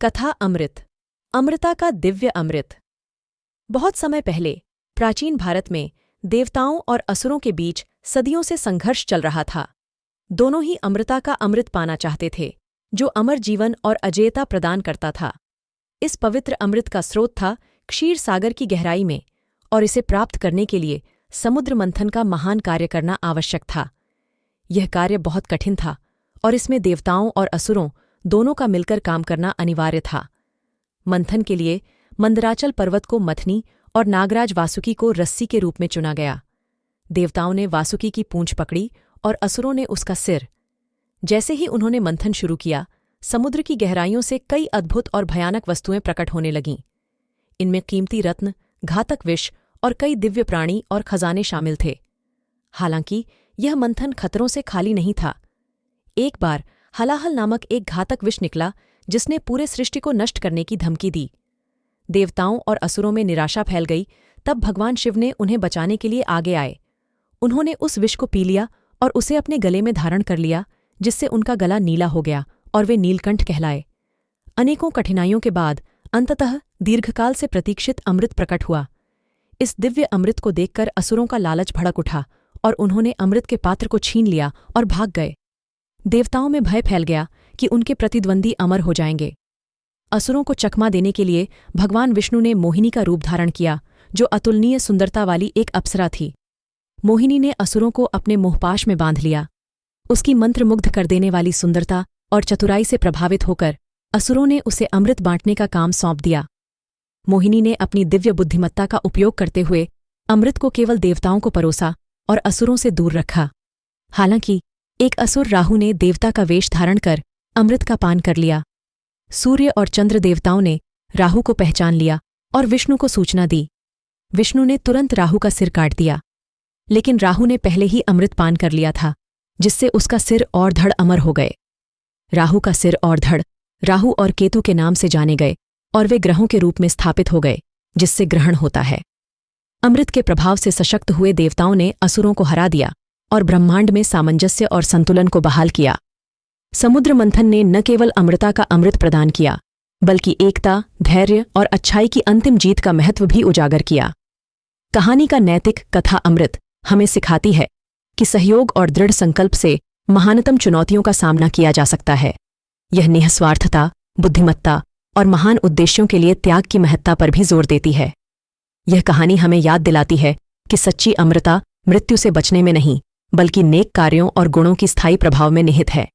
कथा अमृत। अमृता का दिव्य अमृत। बहुत समय पहले प्राचीन भारत में देवताओं और असुरों के बीच सदियों से संघर्ष चल रहा था। दोनों ही अमृता का अमृत पाना चाहते थे, जो अमर जीवन और अजेयता प्रदान करता था। इस पवित्र अमृत का स्रोत था क्षीर सागर की गहराई में, और इसे प्राप्त करने के लिए समुद्र मंथन का महान कार्य करना आवश्यक था। यह कार्य बहुत कठिन था, और इसमें देवताओं और असुरों दोनों का मिलकर काम करना अनिवार्य था। मंथन के लिए मंदराचल पर्वत को मथनी और नागराज वासुकी को रस्सी के रूप में चुना गया। देवताओं ने वासुकी की पूंछ पकड़ी और असुरों ने उसका सिर। जैसे ही उन्होंने मंथन शुरू किया, समुद्र की गहराइयों से कई अद्भुत और भयानक वस्तुएं प्रकट होने लगीं। इनमें कीमती रत्न, घातक विष और कई दिव्य प्राणी और खजाने शामिल थे। हालांकि यह मंथन खतरों से खाली नहीं था। एक बार हलाहल नामक एक घातक विष निकला, जिसने पूरे सृष्टि को नष्ट करने की धमकी दी। देवताओं और असुरों में निराशा फैल गई। तब भगवान शिव ने उन्हें बचाने के लिए आगे आए। उन्होंने उस विष को पी लिया और उसे अपने गले में धारण कर लिया, जिससे उनका गला नीला हो गया और वे नीलकंठ कहलाए। अनेकों कठिनाइयों के बाद अंततः दीर्घकाल से प्रतीक्षित अमृत प्रकट हुआ। इस दिव्य अमृत को देखकर असुरों का लालच भड़क उठा और उन्होंने अमृत के पात्र को छीन लिया और भाग गए। देवताओं में भय फैल गया कि उनके प्रतिद्वंदी अमर हो जाएंगे। असुरों को चकमा देने के लिए भगवान विष्णु ने मोहिनी का रूप धारण किया, जो अतुलनीय सुंदरता वाली एक अप्सरा थी। मोहिनी ने असुरों को अपने मोहपाश में बांध लिया। उसकी मंत्रमुग्ध कर देने वाली सुंदरता और चतुराई से प्रभावित होकर असुरों ने उसे अमृत बांटने का काम सौंप दिया। मोहिनी ने अपनी दिव्य बुद्धिमत्ता का उपयोग करते हुए अमृत को केवल देवताओं को परोसा और असुरों से दूर रखा। हालांकि एक असुर राहु ने देवता का वेश धारण कर अमृत का पान कर लिया। सूर्य और चंद्र देवताओं ने राहु को पहचान लिया और विष्णु को सूचना दी। विष्णु ने तुरंत राहु का सिर काट दिया, लेकिन राहु ने पहले ही अमृत पान कर लिया था, जिससे उसका सिर और धड़ अमर हो गए। राहु का सिर और धड़ राहु और केतु के नाम से जाने गए और वे ग्रहों के रूप में स्थापित हो गए, जिससे ग्रहण होता है। अमृत के प्रभाव से सशक्त हुए देवताओं ने असुरों को हरा दिया और ब्रह्मांड में सामंजस्य और संतुलन को बहाल किया। समुद्र मंथन ने न केवल अमृता का अमृत प्रदान किया, बल्कि एकता, धैर्य और अच्छाई की अंतिम जीत का महत्व भी उजागर किया। कहानी का नैतिक कथा अमृत हमें सिखाती है कि सहयोग और दृढ़ संकल्प से महानतम चुनौतियों का सामना किया जा सकता है। यह निःस्वार्थता, बुद्धिमत्ता और महान उद्देश्यों के लिए त्याग की महत्ता पर भी जोर देती है। यह कहानी हमें याद दिलाती है कि सच्ची अमृता मृत्यु से बचने में नहीं, बल्कि नेक कार्यों और गुणों की स्थायी प्रभाव में निहित है।